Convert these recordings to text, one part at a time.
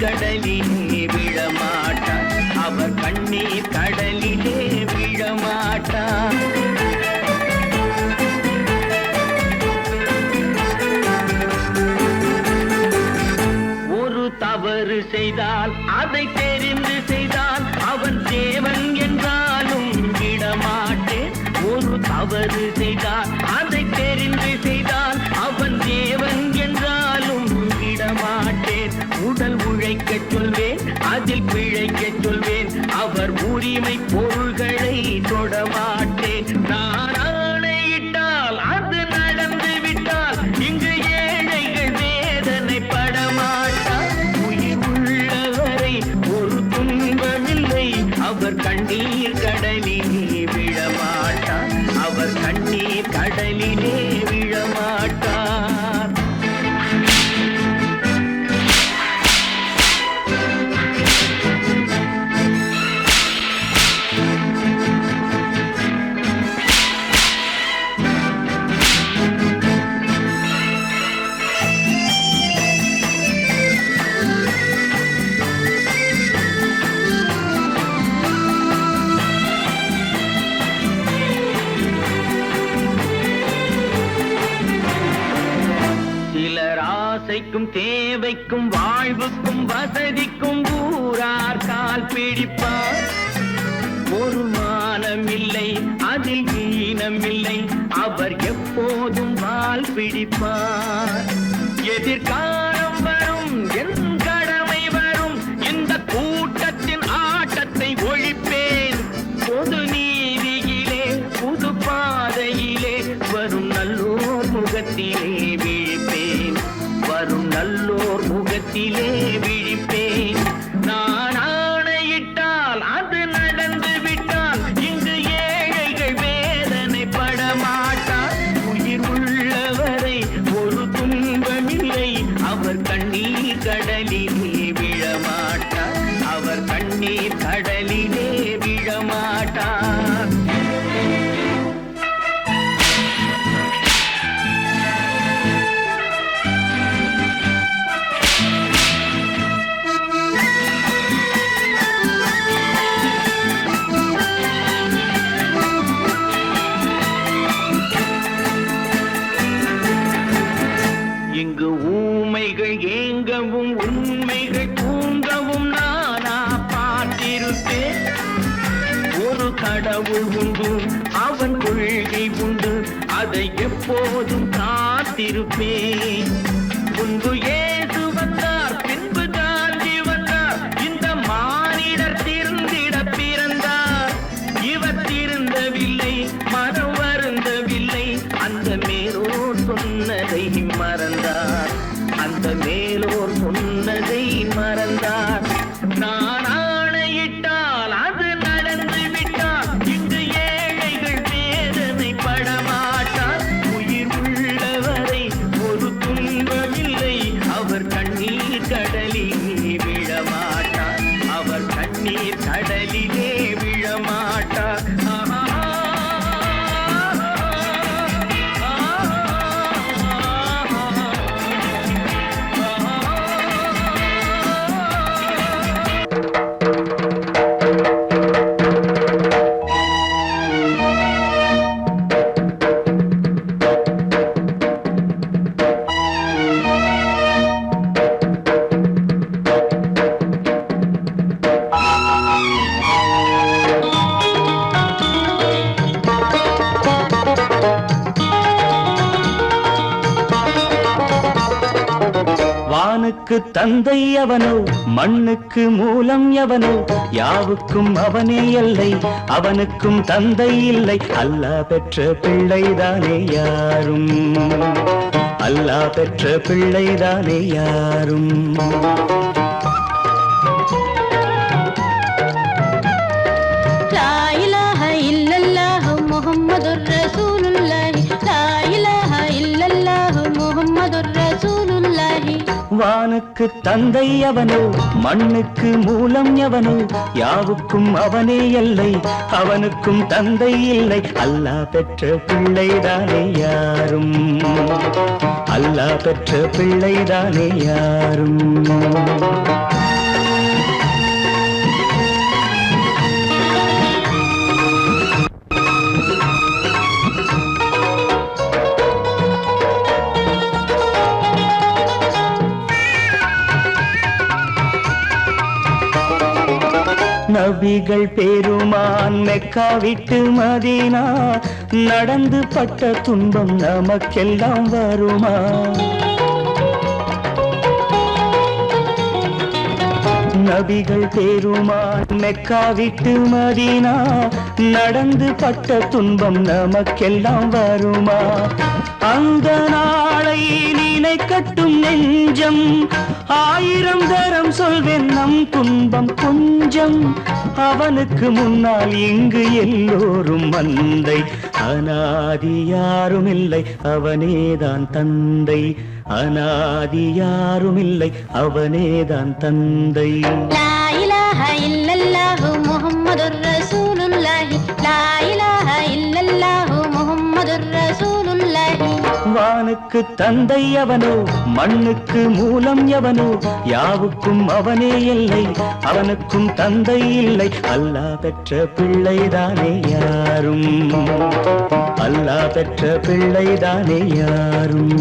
கடலிலே விழமாட்டார், அவர் கண்ணீர் கடலிலே விழமாட்டார். ஒரு தவறு செய்தால் அதை தெரிந்து செய்தால் அவன் தேவன் என்றாலும் விடமாட்டேன். ஒரு தவறு செய்தால் அதை தெரிந்து செய்தால் அவன் தேவன் என்றாலும் விடமாட்டேன். உடல் உழைக்கச் சொல்வேன், அதில் பிழைக்கச் சொல்வேன், அவர் உரிமை பொருள்களை தொடமாட்டேன். நான் ஆணையிட்டால் அது நடந்து விட்டால் இங்கு ஏழைகள் வேதனை படமாட்டார். உயிர் உள்ளவரை ஒரு துன்பமில்லை, அவர் கண்ணீர் கடலிலே விழமாட்டார், அவர் கண்ணீர் கடலிலே விழமாட்டார். ஆசைக்கும் தேவைக்கும் வாழ்வுக்கும் வசதிக்கும் ஊரார் கால் பிடிப்பார். ஒரு மானமில்லை, அதில் ஈனமில்லை, அவர் எப்போதும் வால் பிடிப்பார். எதிர்காலம் வரும், என் கடமை வரும், இந்த கூட்டத்தின் ஆட்டத்தை ஒழிப்பேன். பொது நீதியிலே புது பாதையிலே வரும் நல்லோர் முகத்திலே விழிப்பேன், வரும் நல்லோர் முகத்திலே விழிப்பேன். நான் ஆணையிட்டால் அது நடந்து விட்டால் இங்கு ஏழைகள் வேதனை படமாட்டார். உயிர் உள்ளவரை ஒரு துன்பமில்லை, அவர் கண்ணீர் கடலிலே விழமாட்டார், அவர் கண்ணீர் கடலிலே விழமாட்டார். இங்கு ஊமைகள் ஏங்கவும் உண்மைகள் தூங்கவும் நானா பார்த்திருப்பேன். ஒரு கடவுள் உண்டு, அவன் கொள்கை உண்டு, அதை எப்போதும் காத்திருப்பேன். முன்பு இயேசு வந்தார், பின்பு காந்தி வந்தார், இந்த மானிடர் திருந்திட பிறந்தார். இவர் திருந்தவில்லை, மனம் வருந்தவில்லை, அந்த மேலோர் சொன்னதை மறந்தார், அந்த மேலோர் சொன்னதை மறந்தார். நான் ஆணையிட்டால் அது நடந்து விட்டால் இங்கு ஏழைகள் வேதனை படமாட்டார். உயிர் உள்ளவரை ஒரு துன்பமில்லை, அவர் கண்ணீர் கடலிலே விழமாட்டார், அவர் கண்ணீர் கடலிலே விழமாட்டார். வானுக்கு தந்தை அவனோ, மண்ணுக்கு மூலம் எவனோ, யாவுக்கும் அவனே எல்லை, அவனுக்கும் தந்தை இல்லை. அல்லாஹ் பெற்ற பிள்ளைதானே யாரும், அல்லாஹ் பெற்ற பிள்ளைதானே யாரும். லா இலாஹ இல்லல்லாஹு முஹம்மதுர் ரசூலுல்லாஹி, லா இலாஹ இல்லல்லாஹு முஹம்மதுர் ரசூலுல்லாஹி. வானுக்கு தந்தை அவனோ, மண்ணுக்கு மூலம் எவனோ, யாவுக்கும் அவனே எல்லை, அவனுக்கும் தந்தை இல்லை. அல்லாஹ் பெற்ற பிள்ளைதானே யாரும், அல்லாஹ் பெற்ற பிள்ளைதானே யாரும். நபிகள் பெருமான் மெக்கா விட்டு மதீனா நடந்து பட்ட துன்பம் நமக்கெல்லாம் வருமா? நபிகள் பெருமான் மெக்கா விட்டு மதீனா நடந்து பட்ட துன்பம் நமக்கெல்லாம் வருமா? அந்த நாளை நினைக்கட்டும் நெஞ்சம், 1000 தரம் சொல்வேன் நம் துன்பம் கொஞ்சம். அவனுக்கு முன்னால் இங்கு எல்லோரும் மந்தை, அனாதி யாரும் இல்லை அவனேதான் தந்தை. அனாதி யாரும் இல்லை அவனேதான் தந்தை. லா இலாஹ இல்லல்லாஹு முஹம்மதுர் ரசூலுல்லாஹி, லா இலாஹ இல்லல்லாஹு முஹம்மதுர் ரசூலுல்லாஹி. வானுக்கு தந்தை அவனோ, மண்ணுக்கு மூலம் எவனோ, யாவுக்கும் அவனே எல்லை, அவனுக்கும் தந்தை இல்லை. அல்லாஹ் பெற்ற பிள்ளைதானே யாரும், அல்லாஹ் பெற்ற பிள்ளைதானே யாரும்.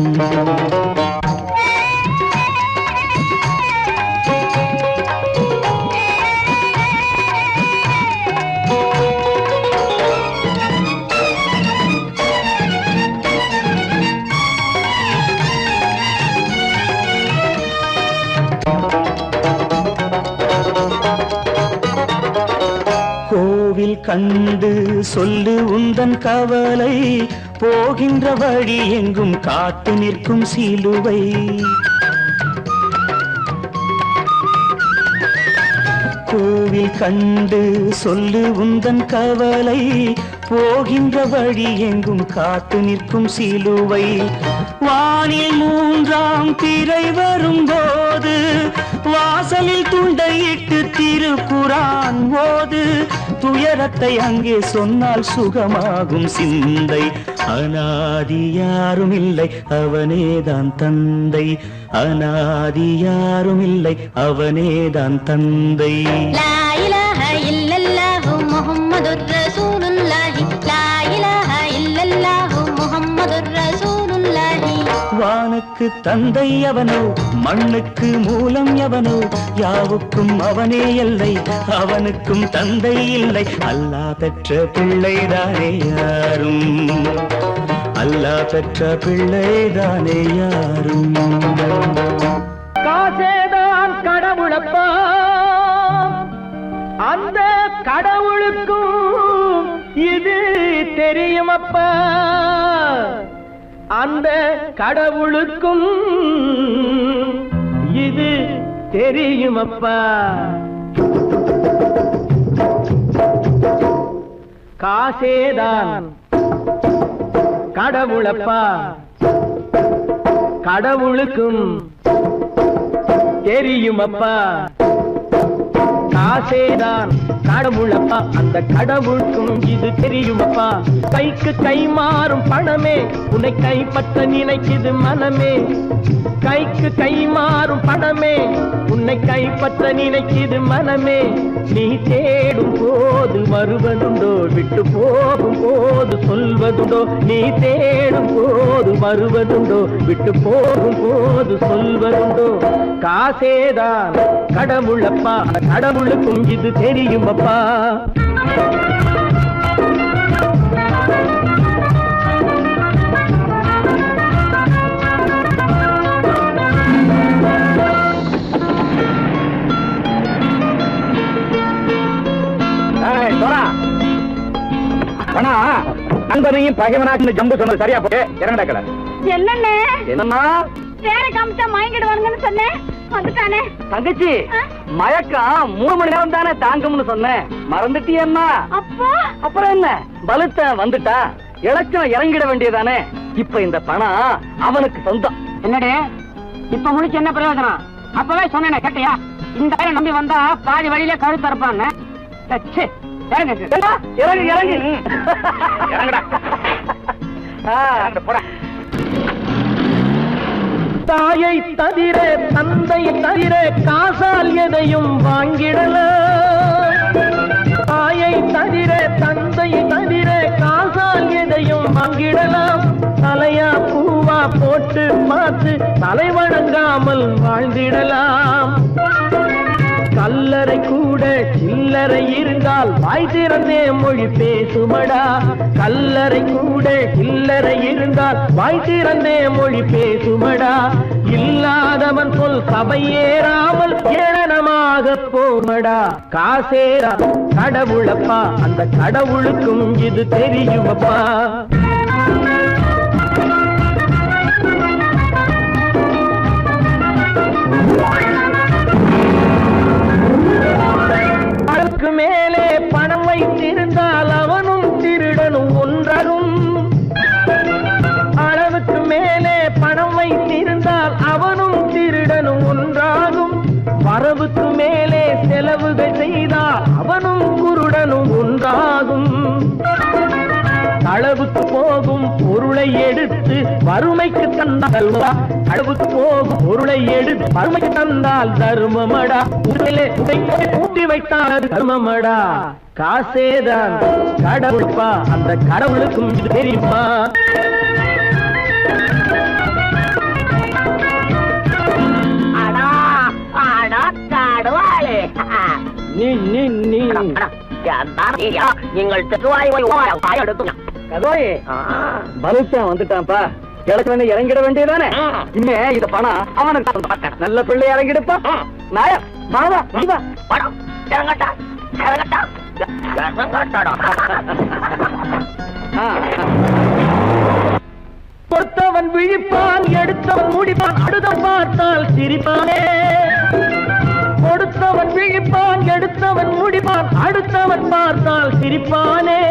கோவில் கண்டு சொல்லு உந்தன் கவலை, போகின்ற வழி எங்கும் காத்து நிற்கும் சிலுவை. கோவில் கண்டு சொல்லு உந்தன் கவலை, போகின்ற வழி எங்கும் காத்து நிற்கும் சிலுவை. வானில் 3ஆம் பிறை வரும்போது வாசலில் துண்டையிட்டு திருக்குரான் ஓது. துயரத்தை அங்கே சொன்னால் சுகமாகும் சிந்தை. அனாதி யாரும் இல்லை அவனேதான் தந்தை, அனாதி யாரும் இல்லை அவனேதான் தந்தை. லா இலாஹ இல்லல்லாஹு முஹம்மதுர் ரசூலுல்லாஹி, லா இலாஹ இல்லல்லாஹு முஹம்மதுர் ரசூலுல்லாஹி. வானுக்கு தந்தை அவனோ, மண்ணுக்கு மூலம் எவனோ, யாவுக்கும் அவனே எல்லை, அவனுக்கும் தந்தை இல்லை. அல்லாஹ் பெற்ற பிள்ளைதானே யாரும், அல்லாஹ் பெற்ற பிள்ளைதானே யாரும். காசேதான் கடவுளப்பா, அந்த கடவுளுக்கும் இது தெரியுமப்பா, அந்த கடவுளுக்கும் இது தெரியுமப்பா. காசேதான் கடவுளப்பா, கடவுளுக்கும் தெரியுமப்பா. காசேதான் கடவுளப்பா, அந்த கடவுளுக்கும் இது தெரியுமப்பா. கைக்கு கை மாறும் பணமே உன்னை கைப்பற்ற நினைக்குது மனமே. கைக்கு கை மாறும் பணமே உன்னை கைப்பற்ற நினைக்குது மனமே. நீ தேடும் போது வருவதுண்டோ, விட்டு போகும் போது சொல்வதுண்டோ. நீ தேடும் போது வருவதுண்டோ, விட்டு போகும் போது சொல்வதுண்டோ. காசேதான் கடவுளப்பா, கடவுளுக்கும் இது தெரியுமப்பா. நண்பனையும் பகைவனாக்கு ஜம்பு சொன்னது சரியா போட்டு இறங்கடா கடை. என்னண்ணே என்னம்மா வேற காமிச்சா மயங்கிடுவாங்கன்னு சொன்னேன், வந்துட்டானே. தங்கச்சி மயக்கம் 3 மணி நேரம் தானே தாங்கும்னு சொன்னேன், மறந்துட்டியம்மா? அப்பா அப்புறம் என்ன, பலுத்த வந்துட்டா இலச்சம் இறங்கிட வேண்டியதானே. இப்ப இந்த பணம் அவனுக்கு சொந்தம். என்னடே இப்ப முடிச்சு என்ன பிரயோஜனம்? அப்பவே சொன்னேன் கேட்டியா? இந்த பேரை நம்பி வந்தா பாதி வழியில கழுத்து தரப்பான்னு. இறங்கு இறங்கு இறங்குடா. தாயை தவிர தந்தை தவிர காசால் எதையும் வாங்கிடலாம். தாயை தவிர தந்தை தவிர காசால் எதையும் வாங்கிடலாம். தலையா பூவா போட்டு பார்த்து தலை வணங்காமல் வாழ்ந்திடலாம். கல்ல கல்லறை கூட சில்லறை இருந்தால் வாய் திறந்தே மொழி பேசுமடா. கல்லறை கூட சில்லறை இருந்தால் வாய் திறந்தே மொழி பேசுமடா. இல்லாதவன் சொல் சபையேறாமல் ஏளனமாக போமடா. காசேரா கடவுளப்பா, அந்த கடவுளுக்கும் இது தெரியுமப்பா. அளவுக்கு மேலே பணம் வைத்திருந்தால் அவனும் திருடனும் ஒன்றாகும். அளவுக்கு மேலே பணம் வைத்திருந்தால் அவனும் திருடனும் ஒன்றாகும். வரவுக்கு மேலே செலவுகள் செய்தால் அவனும் குருடனும் ஒன்றாகும். அளவுக்கு போகும் பொருளை எடுத்து வறுமைக்கு தந்தால் அளவுக்கு போகும் பொருளை எடுத்து வறுமைக்கு தந்தால் தர்மமடா. கூட்டி வைத்தால் அது தர்மமடா. காசேதான் கடவுள்பா, அந்த கடவுளுக்கும் இது தெரியுமா? நீ நீ நீ பலுத்தான் வந்துட்டான்ப்பா. கிழக்கு இறங்கிட வேண்டியதானே. இனிமே இந்த பணம் அவனுக்கு நல்ல பிள்ளை இறங்கிடுப்பா. நாயா மாவா இறங்கட்டா இறங்கட்டா. கொடுத்தவன் விழிப்பான், எடுத்தவன் முடிப்பான், அடுத்தவன் பார்த்தால் சிரிப்பானே. கொடுத்தவன் விழிப்பான், எடுத்தவன் முடிப்பான், அடுத்தவன் பார்த்தால் சிரிப்பானே.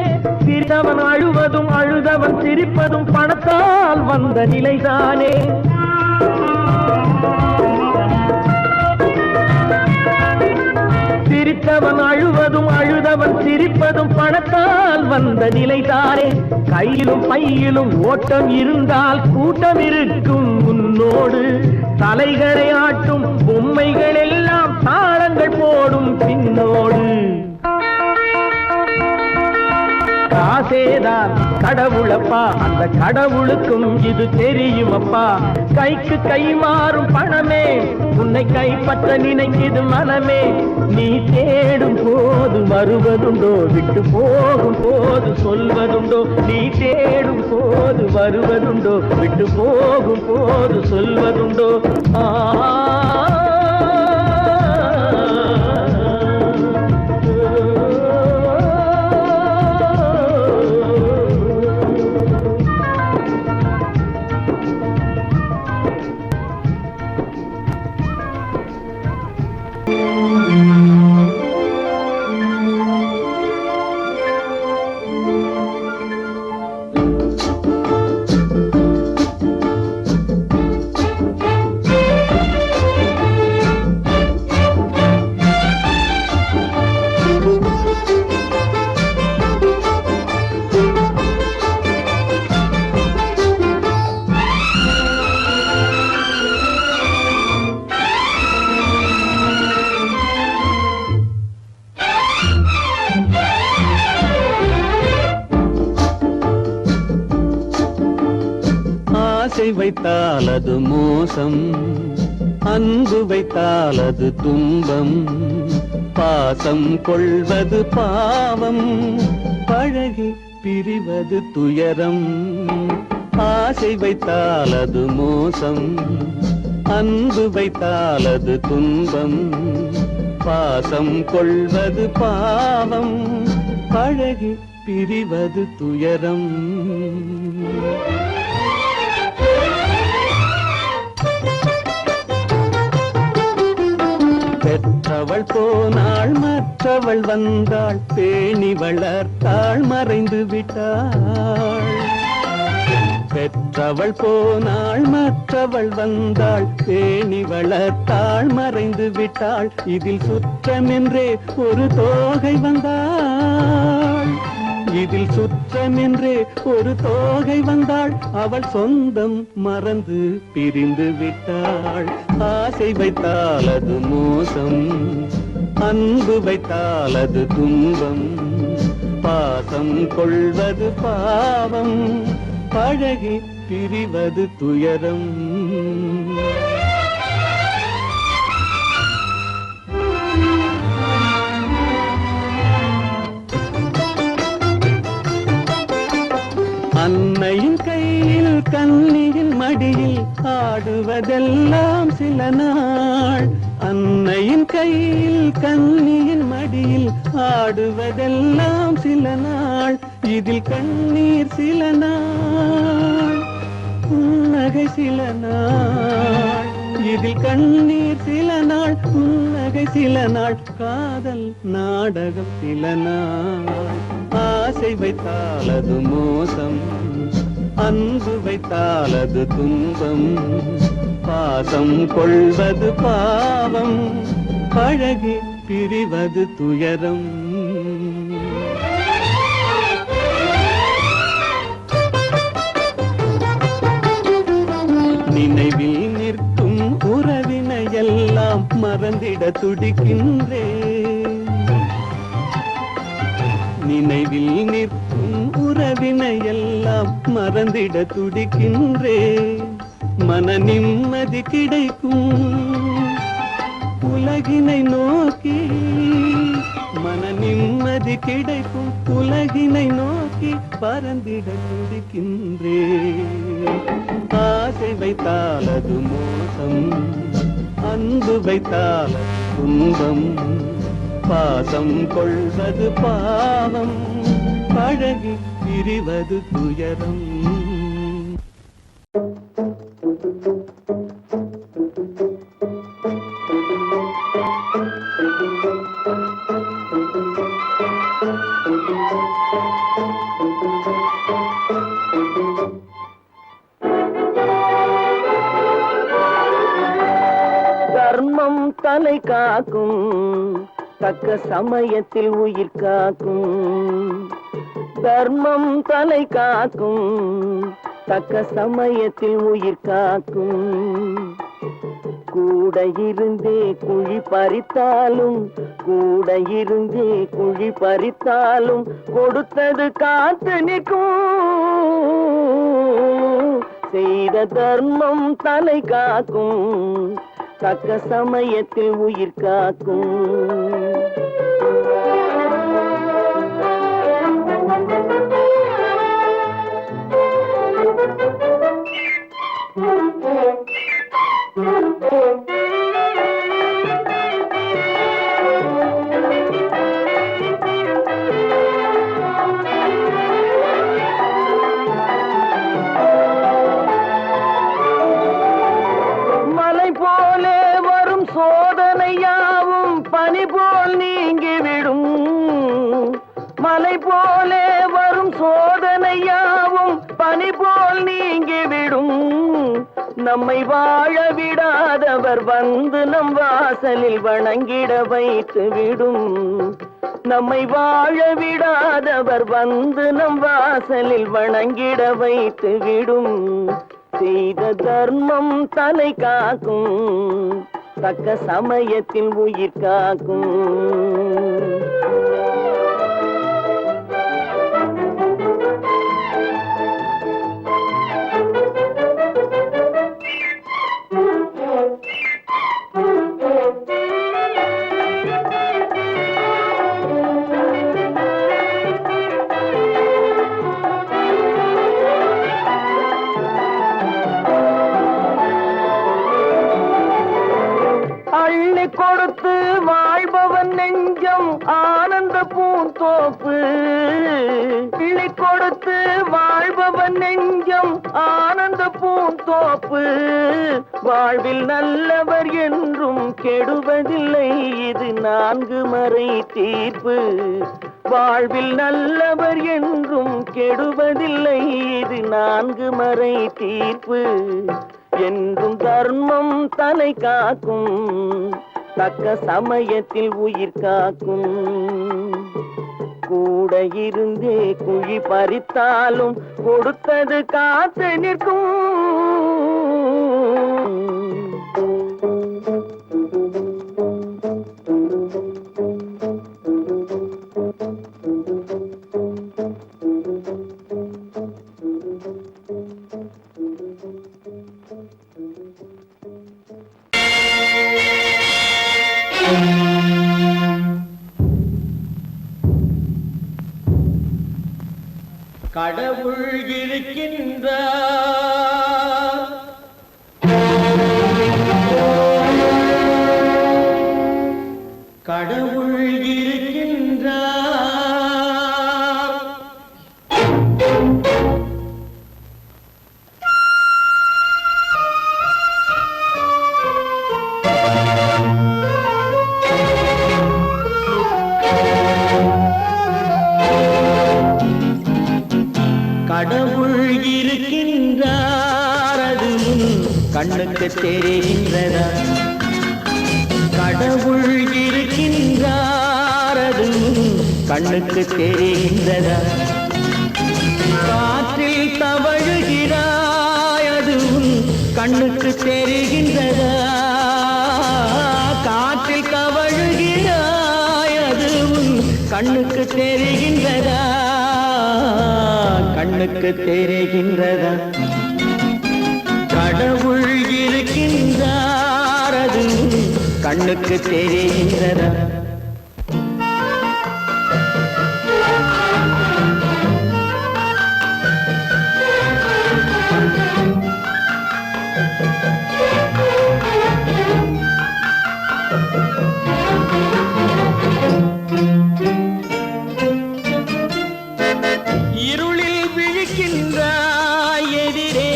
சிரித்தவன் அழுவதும் அழுதவன் சிரிப்பதும் பணத்தால் வந்த நிலைதானே. சிரித்தவன் அழுவதும் அழுதவன் சிரிப்பதும் பணத்தால் வந்த நிலைதானே. கையிலும் பையிலும் ஓட்டம் இருந்தால் கூட்டம் இருக்கும் உன்னோடு. தலைகளை ஆட்டும் பொம்மைகள் எல்லாம் தாளங்கள் போடும் பின்னோடு. காசேதான் கடவுளப்பா, அந்த கடவுளுக்கும் இது தெரியுமப்பா. கைக்கு கை மாறும் பணமே உன்னை கைப்பற்ற நினைக்குது மனமே. நீ தேடும் போது வருவதுண்டோ, விட்டு போகும் போது சொல்வதுண்டோ. நீ தேடும் போது வருவதுண்டோ, விட்டு போகும் போது சொல்வதுண்டோ. வைத்தால் அது மோசம், அன்பு வைத்தால் அது துன்பம். பாசம் கொள்வது பாவம், பழகி பிரிவது துயரம். ஆசை வைத்தால் அது மோசம், அன்பு வைத்தால் அது துன்பம். பாசம் கொள்வது பாவம், பழகி பிரிவது துயரம். பெற்றவள் போனாள் மற்றவள் வந்தாள், பேணி வளர்த்தாள் மறைந்து விட்டாள். பெற்றவள் போனாள் மற்றவள் வந்தாள், பேணி வளர்த்தாள் மறைந்து விட்டாள். இதில் சுற்றமென்றே ஒரு தோகை வந்தாள், இதில் சுற்றமென்றே ஒரு தோகை வந்தாள். அவள் சொந்தம் மறந்து பிரிந்து விட்டாள். ஆசை வைத்தால் அது மோசம், அன்பு வைத்தால் அது துன்பம். பாசம் கொள்வது பாவம், பழகி பிரிவது துயரம். மடியில் ஆடுவதெல்லாம் சில நாள், அன்னையின் கையில் கண்ணியின் மடியில் ஆடுவதெல்லாம் சில நாள், இதில் கண்ணீர் சில நாள், புன்னகை சில நாள், இதில் கண்ணீர் சில நாள், புன்னகை சில நாள், காதல் நாடகம் சில நாள். ஆசை வைத்தால் அது மோசம், அன்பு வைத்தால் அது துன்பம், பாசம் கொள்வது பாவம், பழகி பிரிவது துயரம். நினைவில் நிற்கும் உறவினையெல்லாம் மறந்திட துடிக்கின்றேன், நினைவில் நிற்கும் உறவினையெல்லாம் மறந்திட துடிக்கின்றேன். மன நிம்மதி கிடைக்கும் உலகினை நோக்கி, மன நிம்மதி கிடைக்கும் உலகினை நோக்கி பறந்திட துடிக்கின்றேன். ஆசை வைத்தால் அது மோசம், அன்பு வைத்தால் துன்பம், பாசம் கொள்வது பாவம், பழகி பிரிவது துயரம். தர்மம் தலை காக்கும், தக்க சமயத்தில் உயிர் காக்கும். தர்மம் தலை காக்கும், தக்க சமயத்தில் உயிர் காக்கும். கூட இருந்தே குழி பறித்தாலும், கூட இருந்தே குழி பறித்தாலும், கொடுத்தது காத்து நிற்கும். செய்த தர்மம் தலை காக்கும், தக்க சமயத்தில் உயிர் காக்கும். மலை போலே வரும் சோதனையாவும் பனி போல் நீங்கிவிடும். மலை போலே வரும் சோதனையாவும் பனி போல் நீங்கிவிடும். நம்மை வாழ விடாதவர் வந்து நம் வாசலில் வணங்கிட வைத்து விடும். நம்மை வாழ விடாதவர் வந்து நம் வாசலில் வணங்கிட வைத்து விடும். செய்த தர்மம் தலை காக்கும், தக்க சமயத்தில் உயிர் காக்கும். அள்ளி கொடுத்து வாழ்பவன் நெஞ்சம் ஆனந்த பூந்தோப்பு. அள்ளி கொடுத்து வாழ்பவன் நெஞ்சம் ஆனந்த பூந்தோப்பு. வாழ்வில் நல்லவர் என்றும் கெடுவதில்லை, இது 4 மறை தீர்ப்பு. வாழ்வில் நல்லவர் என்றும் கெடுவதில்லை, இது 4 மறை தீர்ப்பு. என்றும் தர்மம் தலை காக்கும், தக்க சமயத்தில் உயிர் காக்கும். கூட இருந்தே குழி பறித்தாலும் கொடுத்தது காத்து நிற்கும். கடவுள் இருக்கின்றார், கடவுள் இருக்கின்றார். கடவுள் இருக்கின்றார், அது முன் கண்ணுக்கு தெரிகின்றதா? கடவுள் இருக்கின்றார், அது முன் கண்ணுக்கு தெரிகின்றதா? காற்றில் தவழுகிறாய், அது உன் கண்ணுக்கு தெரிகின்றதா? காற்றில் தவழுகிறாய், அது உன் கண்ணுக்கு தெரிகின்றதா? கண்ணுக்கு தெரிகின்றதா? கடவுள் இருக்கின்றார், அது கண்ணுக்கு தெரிகின்றதா? இருளில் விழிக்கின்றாய், எதிரே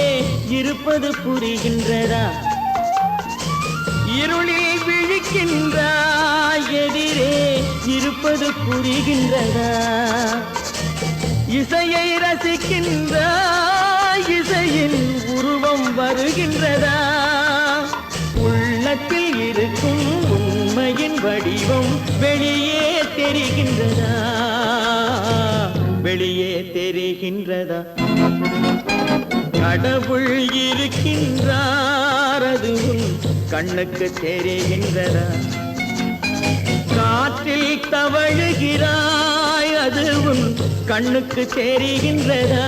இருப்பது புரிகின்றதா? இருளில் விழிக்கின்றாய், எதிரே இருப்பது புரிகின்றதா? இசையை ரசிக்கின்றாய், இசையின் உருவம் வருகின்றதா? உள்ளத்தில் இருக்கும் உண்மையின் வடிவம் வெளியே தெரிகின்றதா? வெளியே தெரிகின்றதா? கடவுள் இருக்கின்றார், அது உன் கண்ணுக்கு தெரிகின்றதா? காற்றில் தவழுகிறாய், அது உன் கண்ணுக்கு தெரிகின்றதா?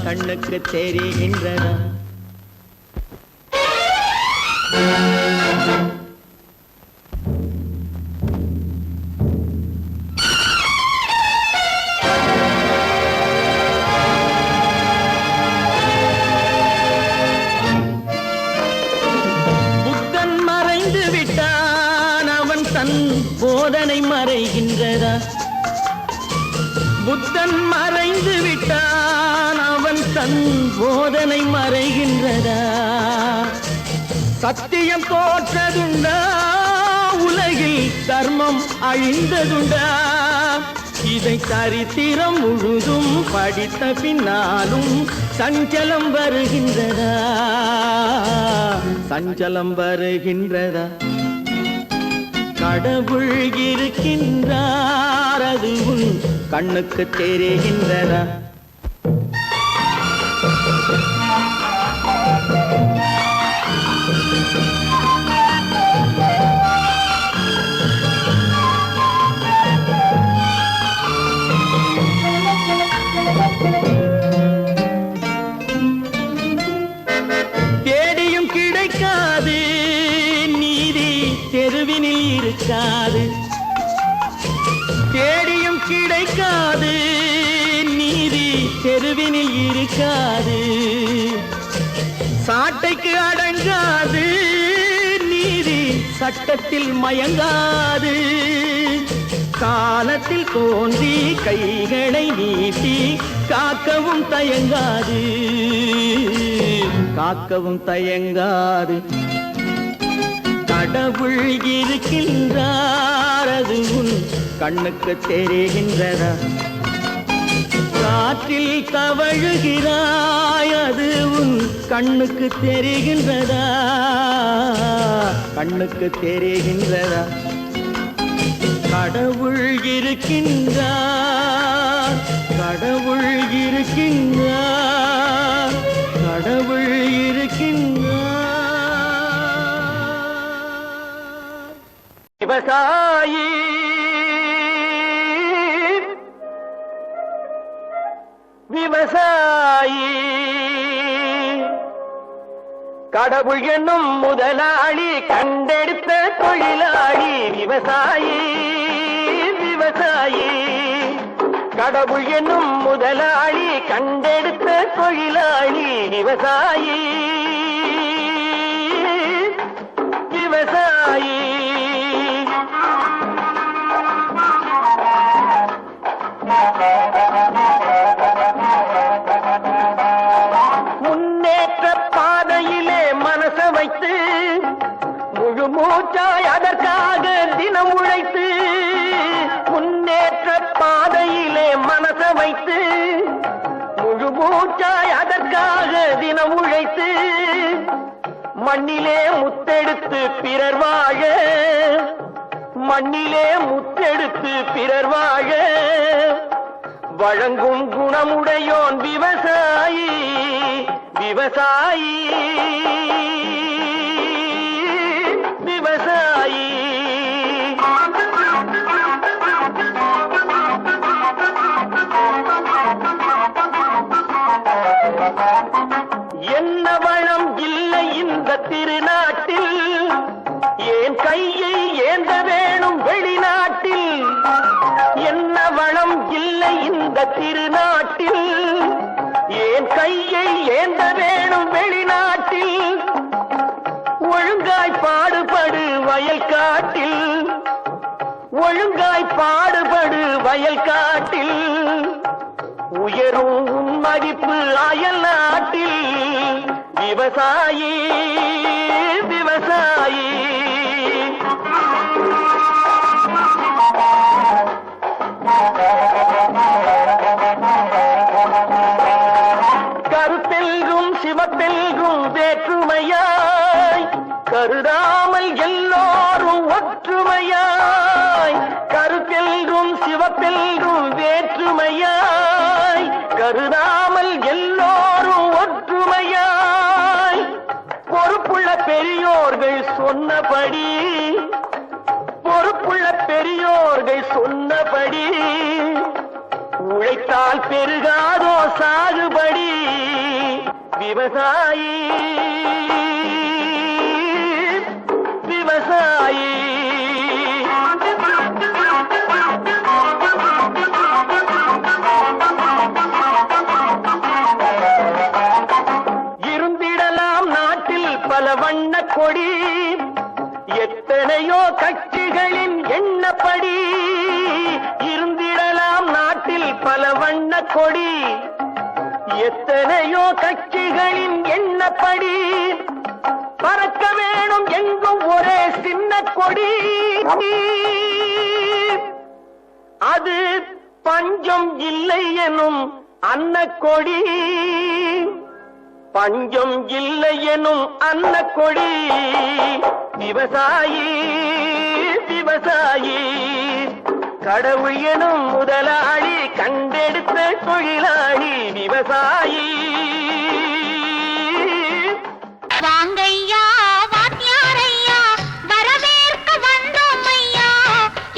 கண்ணுக்கு தெரிகின்றதா? போதனை மறைகின்றதா? புத்தன் மறைந்து விட்டான், அவன் தன் போதனை மறைகின்றதா? சத்தியம் தோற்றதுண்டா? உலகில் தர்மம் அழிந்ததுண்டா? இதை சரித்திரம் முழுதும் படித்த பின்னாலும் சஞ்சலம் வருகின்றதா? சஞ்சலம் வருகின்றதா? கடவுள் இருக்கின்றார், அது உன் கண்ணுக்கு தெரிகின்றதா? தேடியும் கிடைக்காது நீதி, தெருவினில் இருக்காது. தேடியும் கிடைக்காது நீதி, தெருவினில் இருக்காது. சாட்டைக்கு அடங்காது நீதி, சட்டத்தில் மயங்காது. காலத்தில் தோன்றி கைகளை நீட்டி காக்கவும் தயங்காது, காக்கவும் தயங்காது. கடவுள் இருக்கின்றார், அது உன் கண்ணுக்கு தெரிகின்றதா? காற்றில் தவழுகிறாய், அது உன் கண்ணுக்கு தெரிகின்றதா? கண்ணுக்கு தெரிகின்றதா? கடவுள் இருக்கின்றார், கடவுள் இருக்கின்றார், கடவுள் இருக்கின்றார். விவசாயி விவசாயி கடவுள் என்னும் முதலாளி கண்டெடுத்த தொழிலாளி. விவசாயி விவசாயி கடவுள் என்னும் முதலாளி கண்டெடுத்த தொழிலாளி. விவசாயி விவசாயி முன்னேற்ற பாதையிலே மனச வைத்து முழு மூச்சாய் அதற்காக தினம் உழைத்து முன்னேற்ற பாதையிலே மனச வைத்து முழு மூச்சாய் அதற்காக தினம் உழைத்து மண்ணிலே முத்தெடுத்து பிறர் வாழ மண்ணிலே முத்தெடுத்து பிறர் வாழ வழங்கும் குணமுடையோன் விவசாயி விவசாயி விவசாயி என்ன வளம் இல்லை இந்த திருநாட்டில் ஏன் கையை ஏந்த வேணும் வெளிநாட்டில் என்ன வளம் இல்லை இந்த திருநாட்டில் ஏன் கையை ஏந்த வேணும் வெளிநாட்டில் ஒழுங்காய் பாடுபடு வயல் காட்டில் ஒழுங்காய் பாடுபடு வயல் காட்டில் உயரும் உன் மதிப்பு அயல் நாட்டில் விவசாயி விவசாயி கருத்தெல்கும் சிவப்பெல்கும் வேற்றுமையாய் கருதாமல் எல்லோரும் ஒற்றுமையாய் கருத்தெல்கும் சிவப்பெல்கும் வேற்றுமையாய் கருதாமல் எல்லோரும் ஒற்றுமையாய் பொறுப்புள்ள பெரியோர்கள் சொன்னபடி பொறுப்புள்ள பெரியோர்கள் சொன்னபடி உழைத்தால் பெருகாதோ சாகுபடி விவசாயி விவசாயி இருந்திடலாம் நாட்டில் பல வண்ண கொடி எத்தனையோ கட்சிகளின் எண்ணப்படி இருந்திடலாம் நாட்டில் பல வண்ண கொடி எத்தனையோ கட்சிகளின் எண்ணப்படி பறக்க வேணும் எங்கும் ஒரே சின்ன கொடி அது பஞ்சம் இல்லை எனும் அன்னக்கொடி பஞ்சம் இல்லை எனும் அன்னக்கொடி விவசாயி விவசாயி கடவுள் எனும் முதலாளி கண்டெடுத்த தொழிலாளி விவசாயி வாங்கையா வாத்தியாரையா வரவேற்க வந்தோம் ஐயா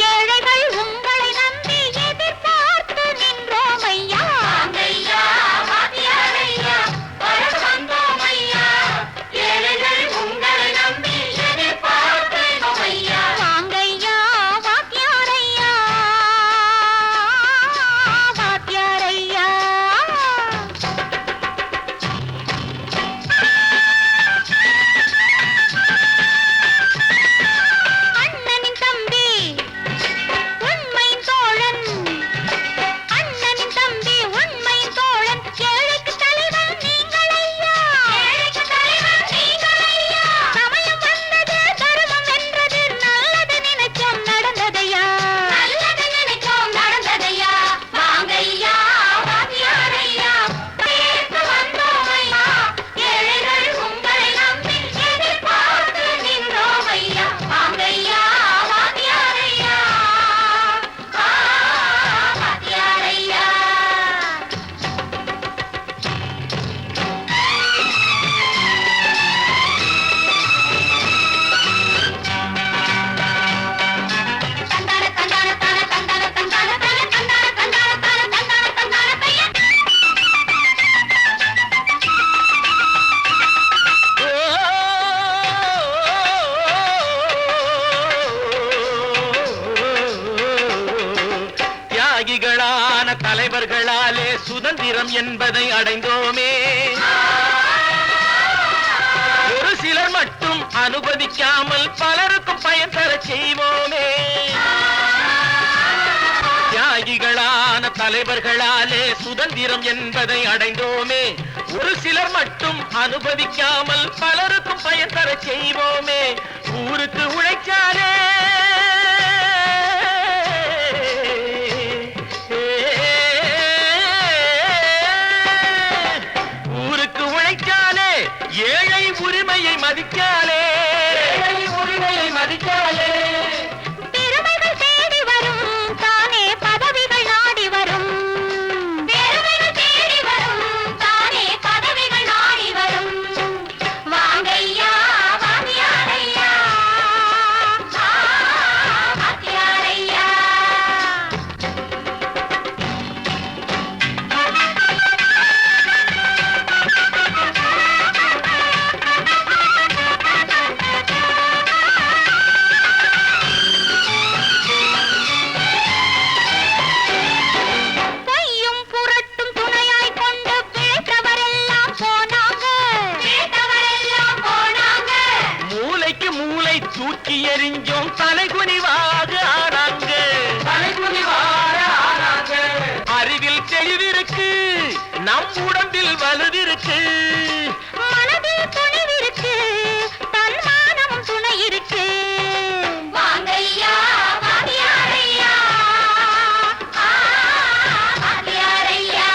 ஏழைகள் உங்களை நம்பி எதிர்பார்த்து நின்றோம் ஐயா வாங்கையா வாத்தியாரையா வரவேற்க வந்தோம் ஐயா ஏழைகள் உங்களை நம்பி எதிர்பார்த்து நின்றோம் ஐயா வாங்கையா வாத்தியாரையா வாத்தியாரையா அண்ணனின் தம்பி உண்மையின் தோழன் அண்ணனின் தம்பி உண்மையின் தோழன் ஏழைக்கு தலைவன் நீங்கள் ஐயா ஏழைக்கு தலைவன் நீங்கள் ஐயா சமயம் வந்தது தர்மம் வென்றது நல்லது நினைச்சோம் நடந்ததையா நல்லது நினைச்சோம் நடந்ததையா வாங்கையா வாத்தியாரையா பேச வந்தோம் ஐயா ஏழைகள் உங்களை நம்பி எதிர்பார்த்து நின்றோம் ஐயா வாங்கையா வாத்தியாரையா வாத்தியாரையா தந்தான தந்தான தான தந்தான தந்தான தான தந்தான தந்தான தான தந்தான தந்தான பையா தியாகிகளான தலைவர்களாலே சுதந்திரம் என்பதை அடைந்தோமே ஒரு சிலர் மட்டும் அனுமதிக்காமல் பலருக்கும் பயன் தர செய்வோமே தியாகிகளான தலைவர்களாலே சுதந்திரம் என்பதை அடைந்தோமே. ஒரு சிலர் மட்டும் அனுபவிக்காமல் பலருக்கும் பயன் தர செய்வோமே. ஊருக்கு உழைச்சாலே ஊருக்கு உழைச்சாலே ஏழை உரிமையை மதிக்காலே பெருமைகள் தேடி வரும் தானே பதவிகள் நாடி வரும். பெருமைகள் தேடி வரும் தானே பதவிகள் நாடி வரும். வாங்கையா வாங்கியாரையா வாங்கியாரையா. பொய்யும் புரட்டும் துணையாய் கொண்டு பிழைத்தவரெல்லாம் போனாங்க. பிழைத்தவரெல்லாம் போனாங்க. மூளைக்கு மூளை தூக்கி எறிஞ்சோம் தலைகுனிவாக ஆனாங்க. அறிவில் தெளிவிருக்கு நம் உடம்பில் வலுவிருக்கு. மனதில் துணிவிருக்கு தன்மானமும் துணை இருக்கு. வாங்கையா வாங்கியாரையா வாங்கியாரையா.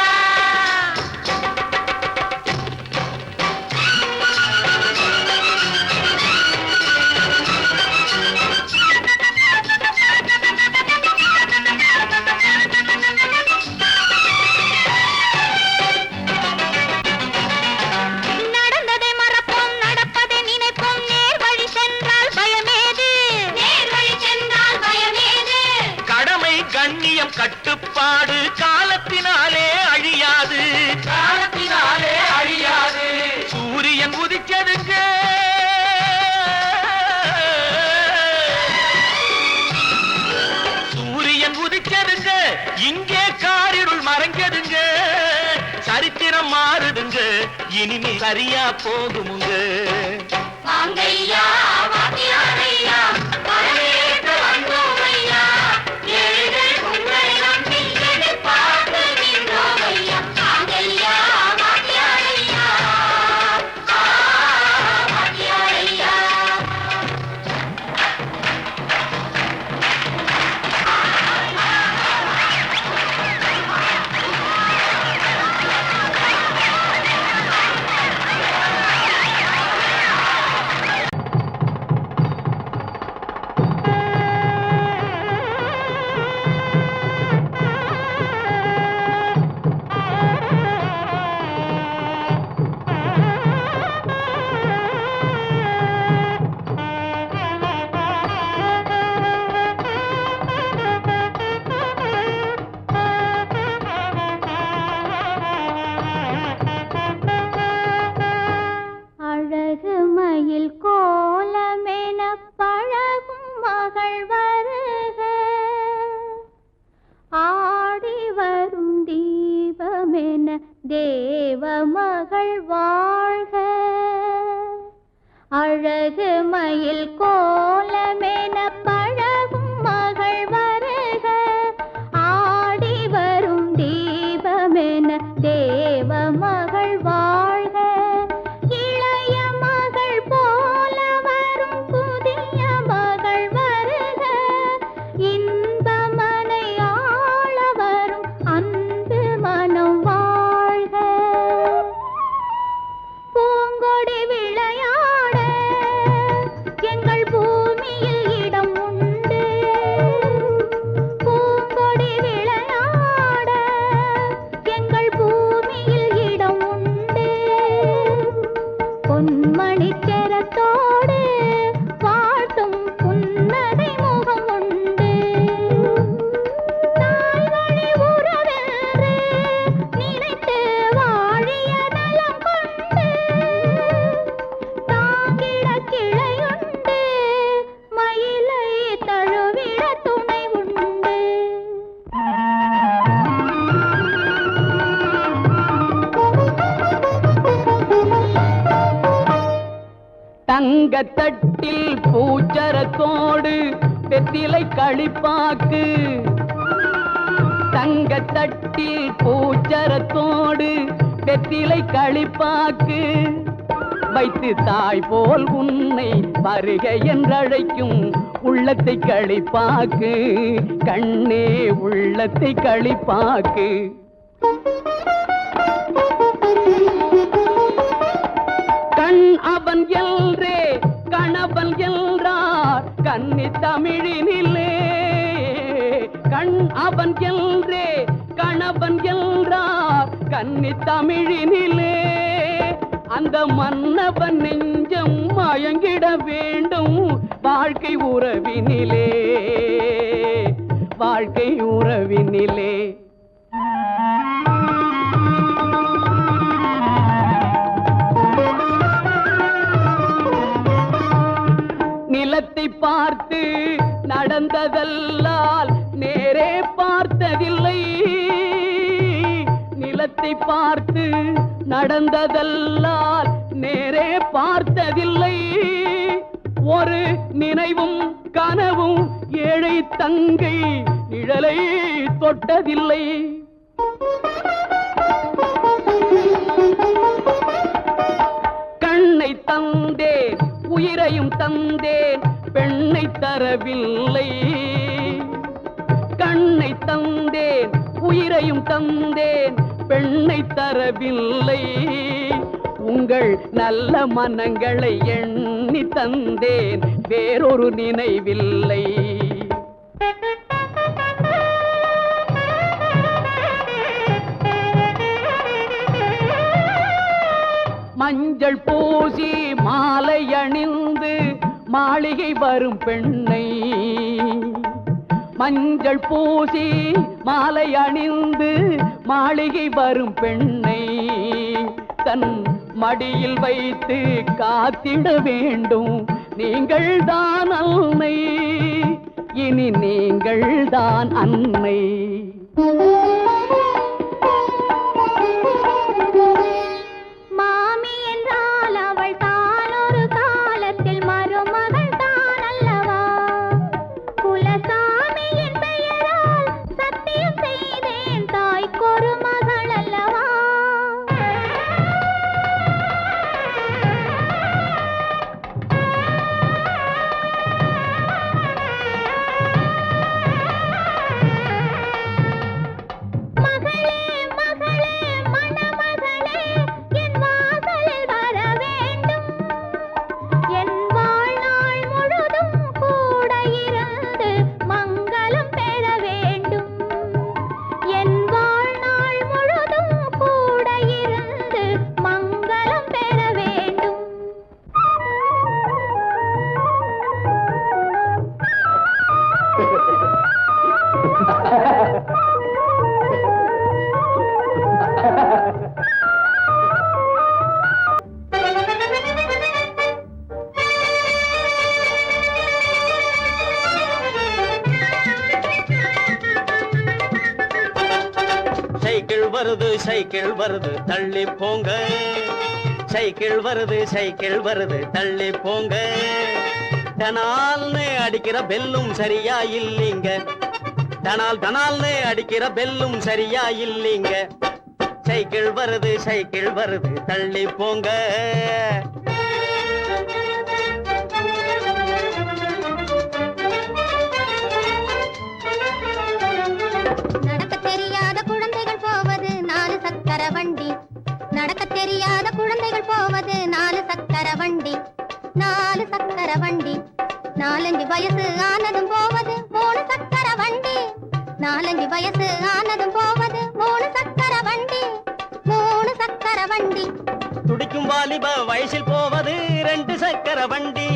நடந்ததை மறப்போம் நடப்பதை நினைப்போம். நேர் வழி சென்றால் பயமேது. நேர் வழி சென்றால் பயமேது. கடமை கண்ணியம் கட்டுப்பாடு காலத்தினாலே அழியாது. சூரியன் உதிச்சதுங்க சூரியன் உதிச்சதுங்க இங்கே காரிருள் மறைஞ்சதுங்க. சரித்திரம் மாறுதுங்க இனிமே சரியா போகுமுங்க. வாங்கையா வாங்கியாரையா வரவேற்க வந்தோமையா. ஏழைகள் உங்களை நம்பி எதிர்பார்த்து நின்றோமையா. வாங்கையா வாங்கியாரையா வாங்கியாரையா. அழகு மயில் கோலமென பழகும் மகள் வருக. ஆடி வரும் தீபமென தேவ மகள் வாழ்க. அழகு மயில் கோலமென பழகும் மகள் வருக. ஆடி வரும் தீபமென தேவ மகள் வாழ்க. இளைய மகள் போல வரும் புதிய மகள் வருக. இன்பமனை ஆள வரும் அன்பு மனம் வாழ்க. பூங்கொடி விளையாட எங்கள் பூமியில் இடம் உண்டு. பூங்கொடி விளையாட எங்கள் பூமியில் இடம் உண்டு. பொன்மணிச்சரத்தோடு வாழ்த்தும் புன்னகை முகம் உண்டு. தாய்வழி உறவென்று நினைத்து வாழிய நலம் கொண்டு. தாங்கிட கிளையுண்டு மயிலை தழுவிட துணை உண்டு. தங்கத்தட்டில் பூச்சரத்தோடு வெத்திலை களிப்பாக்கு. தங்கத்தட்டில் பூச்சரத்தோடு வெற்றிலை களிப்பாக்கு வைத்து தாய் போல் உன்னை வருக என்றழைக்கும் உள்ளத்தை களிப்பாக்கு கண்ணே உள்ளத்தை களிப்பாக்கு. கண் அவன் எல்ரே கணவன் என்றார் கன்னி தமிழினிலே. கண் அவன் எல்ரே கணவன் என்றார் கன்னி தமிழினிலே. அந்த மன்னவன் நெஞ்சம் மயங்கிட வேண்டும் வாழ்க்கை உறவினிலே, வாழ்க்கை உறவினிலே. நிலத்தை பார்த்து நடந்ததல்லால் நேரே பார்த்ததில்லை. நிலத்தை பார்த்து நடந்ததல்லால் நேரே பார்த்ததில்லை. ஒரு நினைவும் கனவும் ஏழை தங்கை நிழலை தொட்டதில்லை. கண்ணை தந்தேன் உயிரையும் தந்தேன் பெண்ணை தரவில்லை. கண்ணை தந்தேன் உயிரையும் தந்தேன் பெண்ணை தரவில்லை. உங்கள் நல்ல மனங்களை எண்ணி தந்தேன் வேறொரு நினைவில்லை. மஞ்சள் பூசி மாலை அணிந்து மாளிகை வரும் பெண்ணை, மஞ்சள் பூசி மாலை அணிந்து மாளிகை வரும் பெண்ணை தன் மடியில் வைத்து காத்திட வேண்டும். நீங்கள் தான் அன்னை, இனி நீங்கள் தான் அன்னை. மாமி என்றால் அவள் தான் ஒரு காலத்தில் மருமகள் தான் அல்லவா? குலசாமியின் பெயரால் சத்தியம் செய்தேன் தாய்க்கொரு மகள் அல்லவா? மகளே மகளே மணமகளே என் வாசலில் வர வேண்டும். என் வாழ்நாள் முழுதும் கூட இருந்து மங்களம் பெற வேண்டும். என் வாழ்நாள் முழுதும் கூட இருந்து மங்களம் பெற வேண்டும். சைக்கிள் வருது சைக்கிள் வருது தள்ளி போங்க, சைக்கிள் வருது சைக்கிள் வருது தள்ளி போங்க. தனால்னு அடிக்கிற பெல்லும் சரியா இல்லீங்க, தனால் தனால்னு அடிக்கிற பெல்லும் சரியா இல்லீங்க. சைக்கிள் வருது சைக்கிள் வருது தள்ளி போங்க. நடக்க தெரியாத குழந்தைகள் போவது 4 சக்கர வண்டி. நடக்க தெரியாத குழந்தைகள் போவது 4 சக்கர வண்டி. 4 சக்கர வண்டி. 4-5 வயசு ஆனதும் போவது 3 சக்கர வண்டி. 4-5 வயசு ஆனதும் போவது 3 சக்கர வண்டி. 3 சக்கர வண்டி. துடிக்கும் வாலிப வயசில் போவது 2 சக்கர வண்டி.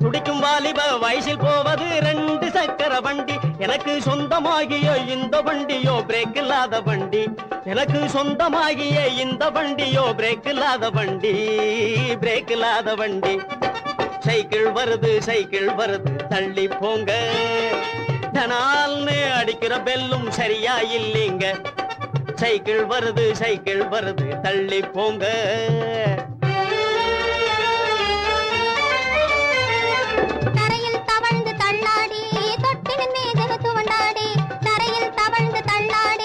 துடிக்கும் வாலிப வயசில் போவது 2 சக்கர வண்டி. எனக்கு சொந்தமாகிய இந்த வண்டியோ பிரேக் இல்லாத வண்டி. எனக்கு சொந்தமாகிய இந்த வண்டியோ பிரேக் இல்லாத வண்டி, பிரேக் இல்லாத வண்டி. சைக்கிள் வருது சைக்கிள் வருது தள்ளி போங்க. தனால்னு அடிக்கிற பெல்லும் சரியா இல்லீங்க. சைக்கிள் வருது சைக்கிள் வருது தள்ளி போங்க. தரையில் தவழ்ந்து தள்ளாடி தொட்டிலின் மீது துவண்டாடி. தரையில் தவழ்ந்து தள்ளாடி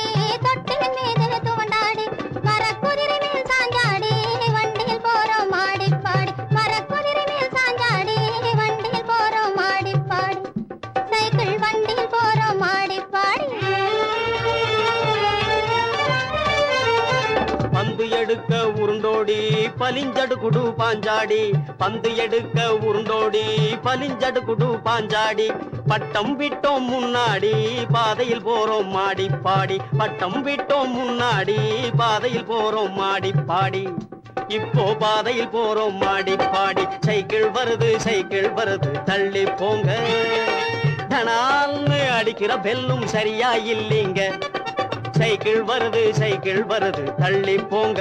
பலிஞ்சடு குடு பாஞ்சாடி பந்து எடுக்க உருண்டோடி பலிஞ்சடு குடு பாஞ்சாடி பட்டம் விட்டோம் முன்னாடி பாதையில் போறோம் மாடி பாடி பட்டம் விட்டோம் முன்னாடி பாதையில் போறோம் மாடி பாடி இப்போ பாதையில் போறோம் மாடி பாடி சைக்கிள் வருது தள்ளி போங்க தனால்னு அடிக்கிற பெல்லும் சரியா இல்லைங்க சைக்கிள் வருது தள்ளி போங்க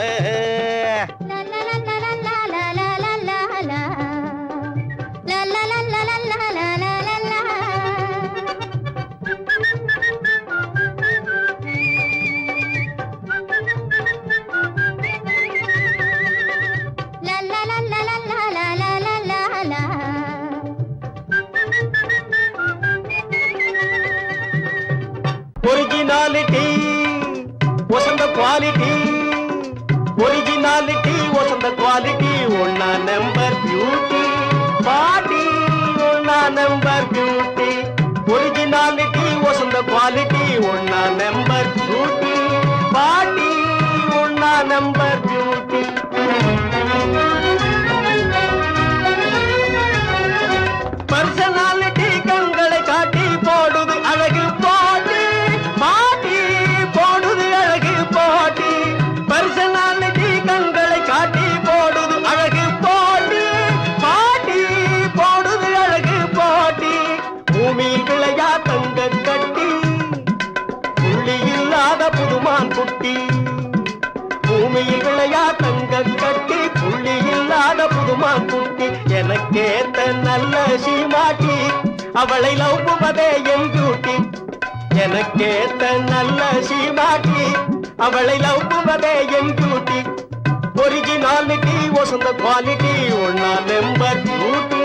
ஒரிஜினாலிட்டி வசந்த குவாலிட்டி ஒரிஜினாலிட்டி வசந்த குவாலிட்டி ஒன்னா நம்பர் பியூட்டி பாட்டி ஒன்னா நம்பர் பியூட்டி ஒரிஜினாலிட்டி வசந்த குவாலிட்டி ஒன்னா நம்பர் பியூட்டி பாட்டி ஒன்னா நம்பர் பியூட்டி பர்சனாலிட்டி கண்களை காட்டி போடுது அழகு பாட்டி மாட்டி போடுது அழகு பாட்டி பர்சனாலிட்டி கண்களை காட்டி போடுது அழகு பாட்டி பாட்டி போடுது அழகு பாட்டி பூமியில் விளையா தங்க கட்டி புள்ளி இல்லாத புதுமான் குட்டி பூமியில் விளையா தங்க கட்டி புள்ளி இல்லாத புதுமான் குட்டி எனக்கேத்த நல்ல சீமாட்டி அவளை லவ்வுவதே என் டியூட்டி எனக்கேத்த நல்ல சீமாட்டி அவளை லவ்வுவதே என் டியூட்டி ஒரிஜினாலிட்டி வசந்த குவாலிட்டி ஒன்னா நம்பர் டியூட்டி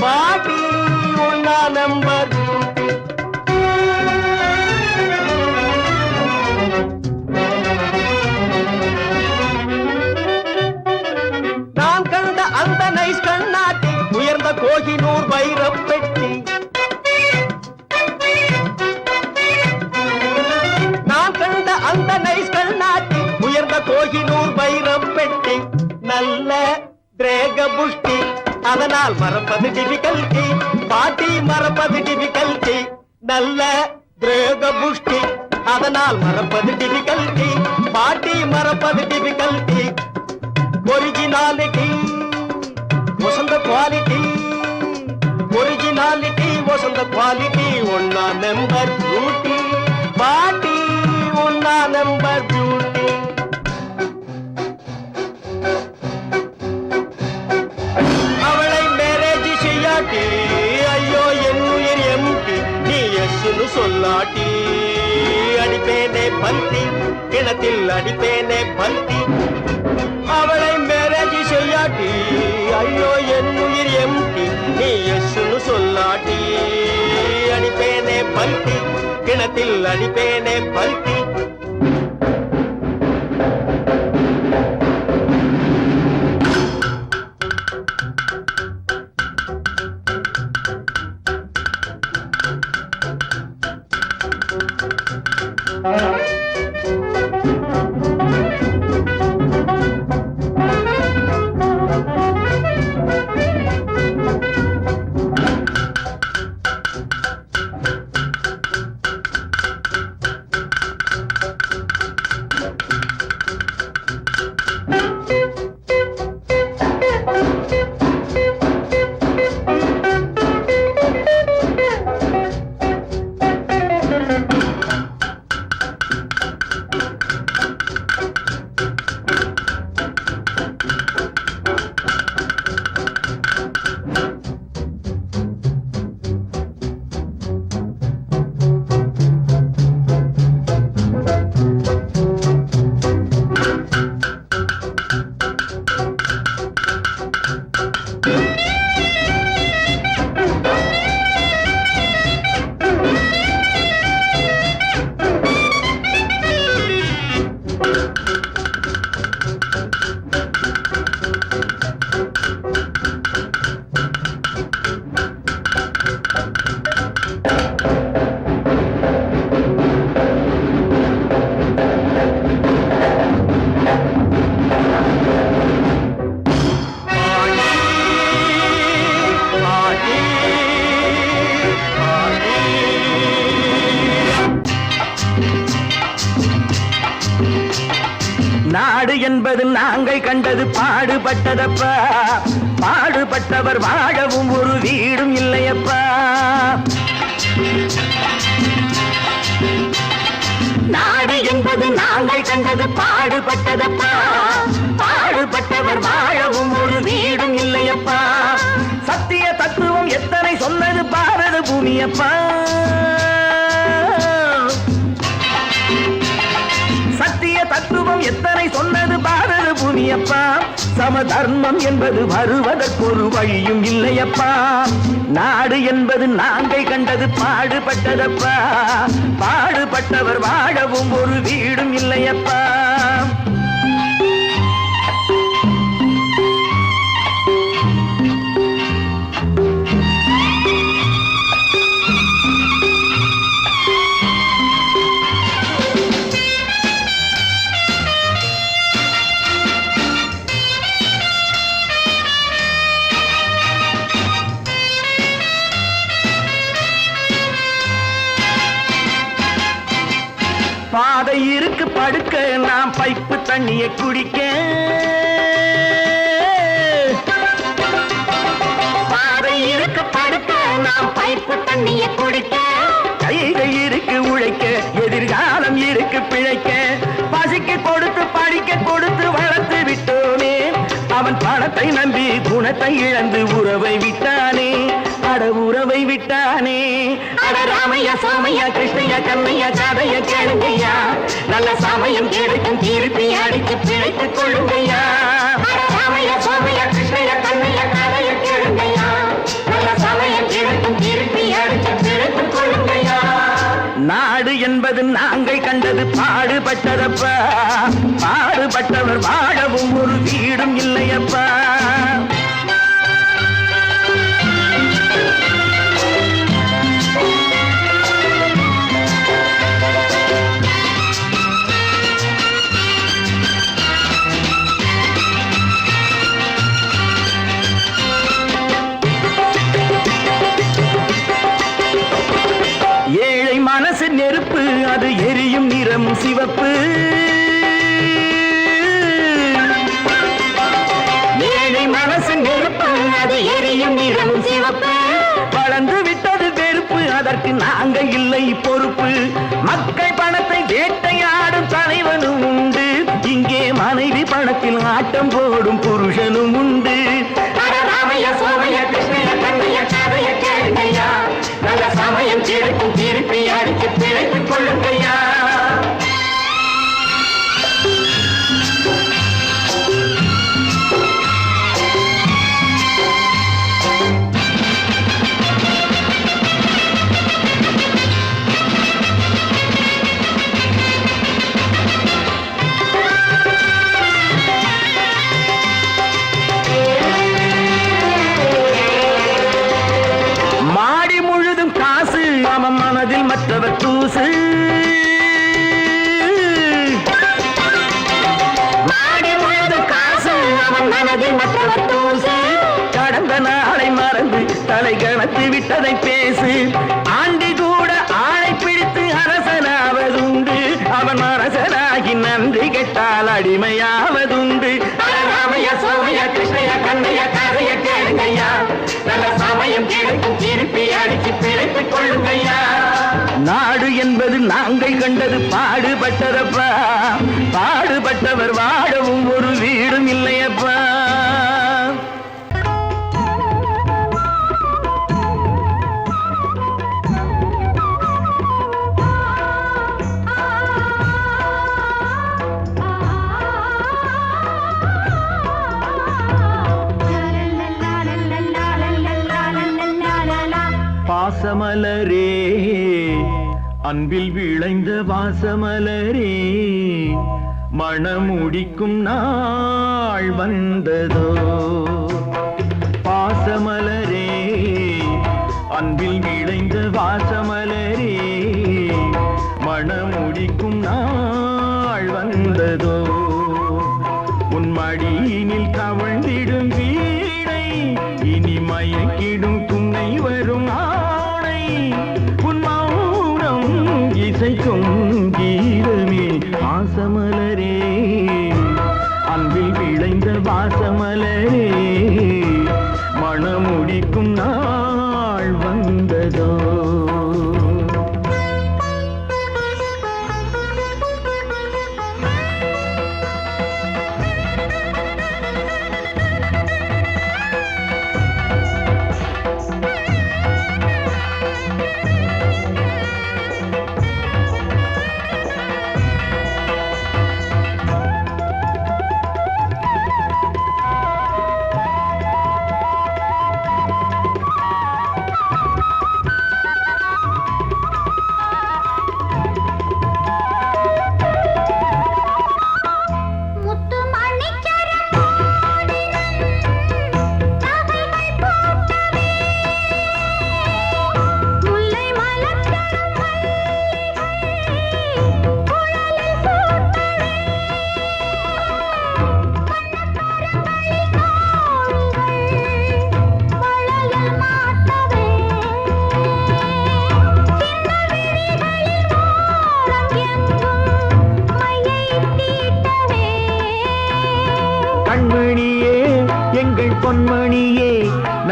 பாட்டி ஒன்னா நம்பர் டியூட்டி நான் கண்ட அந்த நைஸ் கண்ணாட்டி உயர்ந்த கோகினூர் வைரப் பெட்டி நான் கண்ட அந்த நைஸ் கண்ணாட்டி உயர்ந்த கோகினூர் வைரப் பெட்டி நல்ல திரேக புஷ்டி அதனால் மறப்பது டிபிகல்டி பாட்டி மறப்பது டிபிகல்டி நல்ல திரேக புஷ்டி அதனால் மறப்பது டிபிகல்டி பாட்டி மறப்பது டிபிகல்டி ஒரிஜினாலிட்டி வசந்த குவாலிட்டி ஒரிஜினாலிட்டி வசந்த குவாலிட்டி ஒன்னா நம்பர் பியூட்டி பாட்டி ஒன்னா நம்பர் பியூட்டி அவளை மேரேஜ் செய்யாட்டி ஐயோ என் உயிர் எம்டி நீ எஸ்னு சொல்லாட்டி அடிப்பேனே பல்தி கிணத்தில் அடிப்பேனே பல்தி அவளை மேரேஜ் செய்யாட்டி ஐயோ என் உயிர் எம்டி நீ எஸ்னு சொல்லாட்டி அடிப்பேனே பல்தி கிணத்தில் அடிப்பேனே பல்தி என்பது நாங்கள் கண்டது பாடுபட்டதப்பா, பாடுபட்டவர் வாழவும் ஒரு வீடும் இல்லையப்பா. நாடு என்பது நாங்கள் கண்டது பாடுபட்டதப்பா, பாடுபட்டவர் வாழவும் ஒரு வீடும் இல்லையப்பா. சத்திய தத்துவம் எத்தனை சொன்னது பாரத பூமியப்பா, சத்திய தத்துவம் எத்தனை சொன்னது பாரத பூமியப்பா. சம தர்மம் என்பது வருவதற்கொரு வழியும் இல்லையப்பா. நாடு என்பது நாங்கள் கண்டது பாடுபட்டதப்பா, பாடுபட்டவர் வாழவும் ஒரு வீடும் இல்லையப்பா. பாதை இருக்கு படுக்க, நாம் பைப்பு தண்ணியை குடிக்க. பாதை இருக்கு படுக்க, நாம் பைப்பு தண்ணியை குடிக்க. கைகள் இருக்கு உழைக்க, எதிர்காலம் இருக்கு பிழைக்க. பசிக்கு கொடுத்து படிக்க கொடுத்து வளர்த்து விட்டோனே, அவன் பணத்தை நம்பி குணத்தை இழந்து உறவை விட்டானே, அட உறவை விட்டானே. அட ராமையா சோமையா கிருஷ்ணையா கண்ணையா கதைய கேளுங்கய்யா, நல்ல சமயம் கிடைக்கும் திருப்பி அடித்து பிழைத்துக் கொள்ளுங்கய்யா. அட ராமையா சோமையா கிருஷ்ணையா கண்ணையா கதைய கேளுங்கய்யா, நல்ல சமயம் கிடைக்கும் திருப்பி அடித்து பிழைத்துக் கொள்ளுங்கய்யா. நாடு என்பது நாங்கள் கண்டது பாடுபட்டதப்பா, பாடுபட்டவர் வாழவும் ஒரு வீடும் இல்லையப்பா. ஏழை மனசு நெருப்பு, அது எரியும் நிறம் சிவப்பு. ஏழை மனசு நெருப்பு, அது எரியும் நிறம் சிவப்பு. வளர்ந்து விட்டது வெறுப்பு, அதற்கு நாங்கள் இல்லை பொறுப்பு. மக்கள் பணத்தை வேட்டையாடும் தலைவனும் உண்டு, இங்கே மனைவி பணத்தில் ஆட்டம் போடும் புருஷனும் உண்டு. ராமையா சோமையா கிருஷ்ணையா கண்ணையா கதைய கேளுங்கய்யா, நல்ல சமயம் கிடைக்கும் திருப்பி அடித்து பிழைத்துக் கொள்ளுங்கய்யா. மாடி முழுதும் காசு, அவன் மனதில் மற்றவர் தூசு. மாடி முழுதும் காசு, அவன் மனதில் மற்றவர் தூசு. கடந்த நாளை மறந்து தலை கணத்து விட்டதை பேசு. ஆண்டி கூட ஆளை பிடித்து அரசனாவதுண்டு, அவன் அரசனாகி நன்றி கெட்டால் அடிமையாவதுண்டு. ராமையா சோமையா கிருஷ்ணையா கண்ணையா கதைய கேளுங்கய்யா, நல்ல சமயம் கிடைக்கும் திருப்பி அடிச்சு பிழைத்துக் கொள்ளுங்கய்யா. நாடு என்பது நாங்கள் கண்டது பாடுபட்டதப்பா, பாடுபட்டவர் வாழவும் ஒரு வீடும் இல்லையப்பா. பாசமலரே, அன்பில் விளைந்த வாசமலரே, மணமுடிக்கும் நாள் வந்ததோ. பாசமலரே, அன்பில் விளைந்த வாசமலரே, மணமுடிக்கும் நாள் வந்ததோ. உன் மடியினில் கவழ்ந்திடும் வீணை, இனி மயக்கிடும் துணை வரும் ஆணை. உன் மௌனம் இசைக்கும் கீதமே பாசமலரே,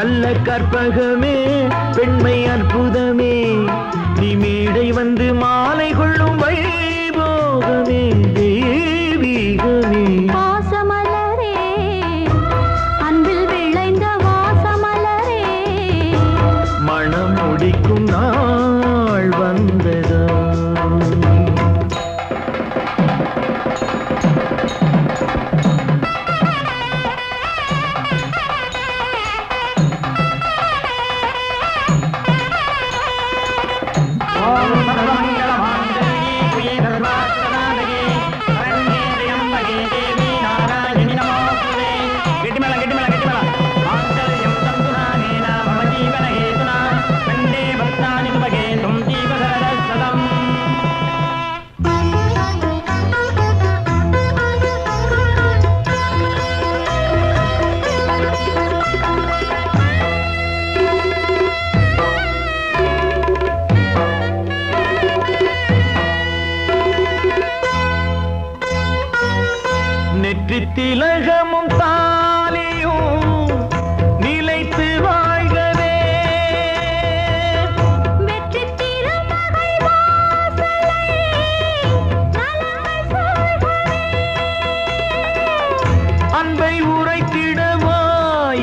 நல்ல கற்பகமே பெண்மை அற்புதமே நீ மேடை வந்து மாலை கொள்ளும் வைபோகமே தெய்வீகமே வாசமலரே அன்பில் விளைந்த வாசமலரே மனம் முடிக்கும் நாள் வந்ததா திலகமும் தாலியும் நிலைத்து வாழ்கவே வெற்றி திருமகள் வாசலை அன்பை உரைத்திடவா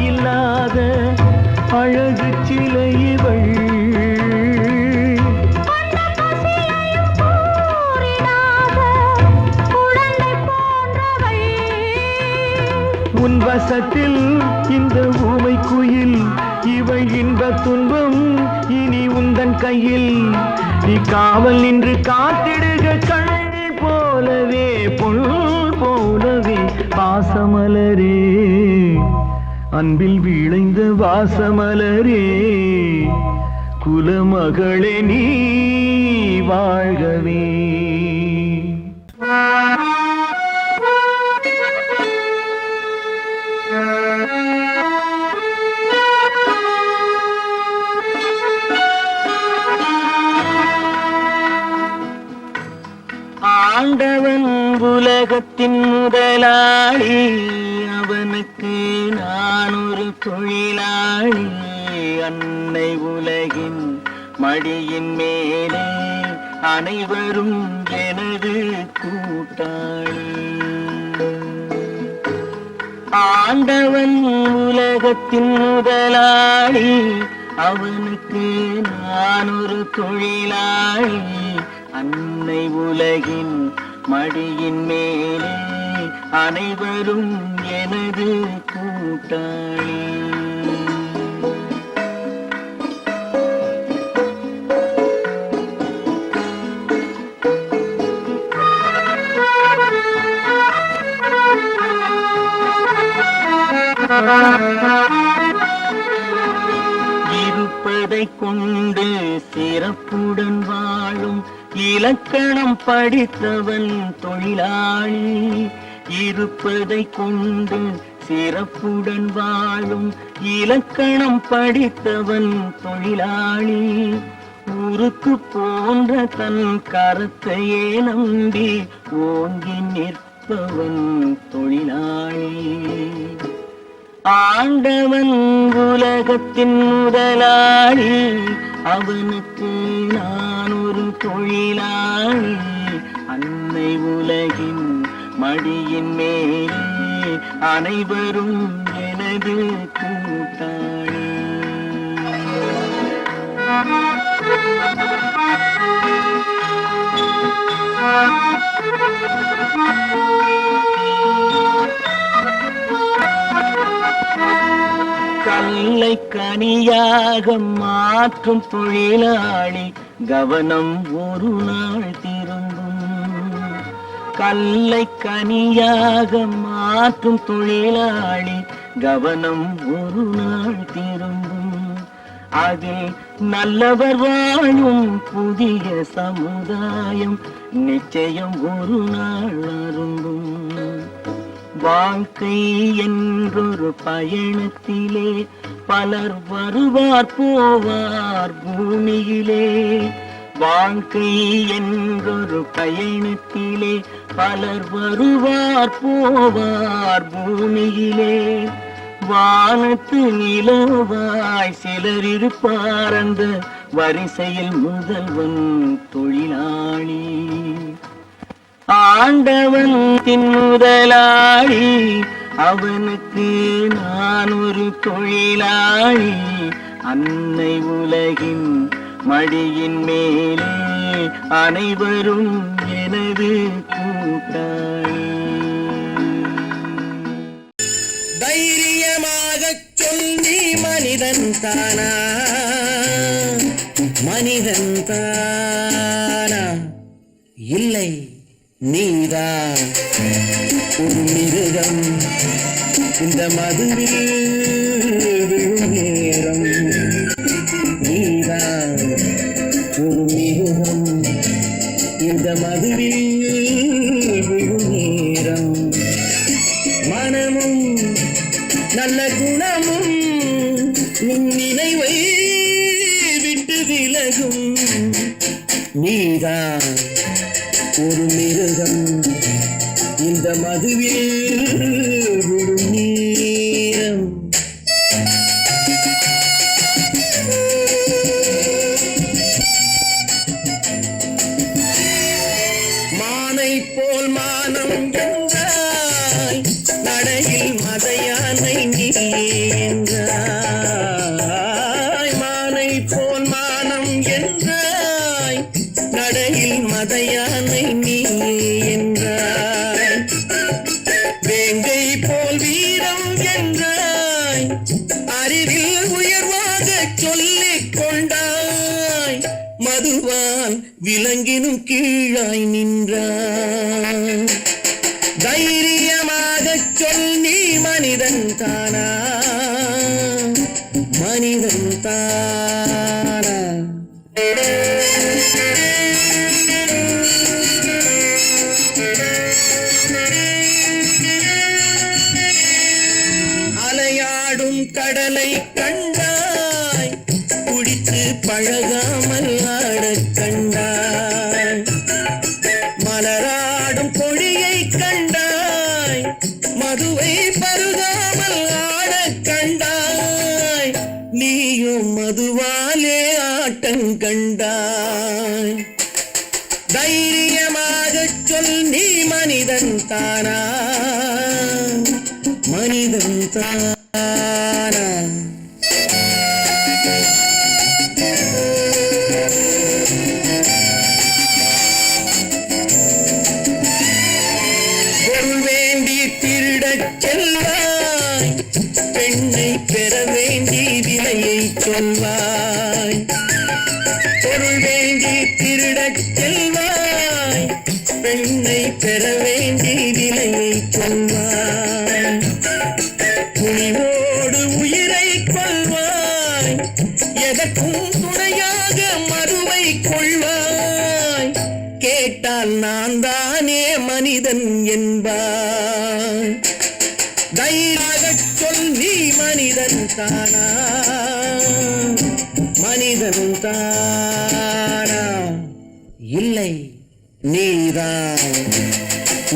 இல்லாத அழகு சிலை இவள் உன் வசத்தில் இந்த ஊமை குயில் இவள் இன்ப துன்பம் இனி உந்தன் கையில் நீ காவல் நின்று காத்திடுக கண் போலவே பொன் போலவே பாசமலரே அன்பில் விளைந்த வாசமலரே குலமகளே நீ வாழ்கவே ஆண்டவன் உலகத்தின் முதலாளி அவனுக்கு நான் ஒரு தொழிலாளி அன்னை உலகின் மடியின் மேலே அனைவரும் எனது கூட்டாளி ஆண்டவன் உலகத்தின் முதலாளி அவனுக்கு நான் ஒரு தொழிலாளி அன்னை உலகின் மடியின் மேலே அனைவரும் எனது கூட்டாளி இருப்பதை கொண்டு சிறப்புடன் வாழும் இலக்கணம் படித்தவன் தொழிலாளி இருப்பதை கொண்டு சிறப்புடன் வாழும் இலக்கணம் படித்தவன் தொழிலாளி ஊருக்கு போன்ற தன் கருத்தையே நம்பி ஓங்கி நிற்பவன் தொழிலாளி ஆண்டவன் உலகத்தின் முதலாளி அவனுக்கு நான் ஒரு தொழிலாளி அன்னை உலகின் மடியின் மேலே அனைவரும் எனது கூட்டாளி கல்லை கனியாக மாற்றும் தொழிலாளி கவனம் ஒரு நாள் திரும்பும் கல்லை கனியாக மாற்றும் தொழிலாளி கவனம் ஒரு நாள் திரும்பும் அதில் நல்லவர் வாழும் புதிய சமுதாயம் நிச்சயம் ஒரு நாள் அரும்பும் வாழ்க்கை என்றொரு பயணத்திலே பலர் வருவார் போவார் பூமியிலே வாழ்க்கை என்றொரு பயணத்திலே பலர் வருவார் போவார் பூமியிலே வானத்து நிலவாய் சிலர் இருப்பார் அந்த வரிசையில் முதல்வன் தொழிலாளி ஆண்டவன் முதலாளி அவனுக்கு நான் ஒரு தொழிலாளி அன்னை உலகின் மடியின் மேலே அனைவரும் எனது கூட்டாளி. தைரியமாகச் சொல்லி மனிதன் தானா மனிதன் தானா இல்லை நீதான் ஒரு மிருகம் இந்த மதுவில் விழும் நேரம் நீதான் ஒரு மிருகம் இந்த மதுவில் விழும் நேரம் மனமும் நல்ல குணமும் உன் நினைவை விட்டு விலகும் நீதான் ஒரு மிருகம் இந்த மதுவில் விழும் நேரம். மானை போல் மானம் என்றாய் நடையில் மதையானை நீ என்றாய் மானை போல் மானம் என்றாய் நடையில் மதையானை நீ என்றாய் வேங்கை போல் வீரம் என்றாய் அறிவில் உயர்வாக சொல்லிக் கொண்டாய் மதுவால் விலங்கினும் கீழாய் நின்றாய் தைரியமாகச் சொல் நீ மனிதன் தானா மனிதன் தானா. அலையாடும் கடலை கண்டாய் குடித்து பழகாமல் ஆடக் கண்டாய் மலராடும் கொடியை கண்டாய் மதுவை பருகாமல் ஆடக் கண்டாய் நீயும் மதுவாலே ஆட்டங்கண்டாய் தைரியமாகச் சொல் நீ மனிதன் தானா மனிதன் தானா. பொருள் வேண்டி திருடச் செல்வாய் பெண்ணை பெற வேண்டி விலையை சொல்வாய் பொருள் வேண்டி திருடச் செல்வாய் பெண்ணை பெற வேண்டி விலையை சொல்வாய் துணிவோடு உயிரை கொள்வாய் எதற்கும் துணையாக மறுவை கொள்வாய் கேட்டால் நான் தானே மனிதன் என்பாய் தைரியமாகச் சொல் நீ மனிதன் தானா மனிதன் தானா இல்லை நீதான்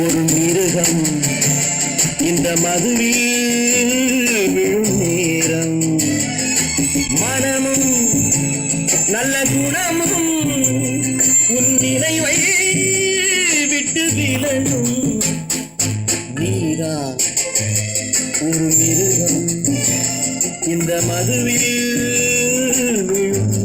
ஒரு மிருகம் இந்த மதுவில் விழும் நேரம் மனமும் நல்ல குணமும் உன் நினைவை விட்டு விலகும் நீதான் ஒரு மிருகம் இந்த மதுவில் விழும்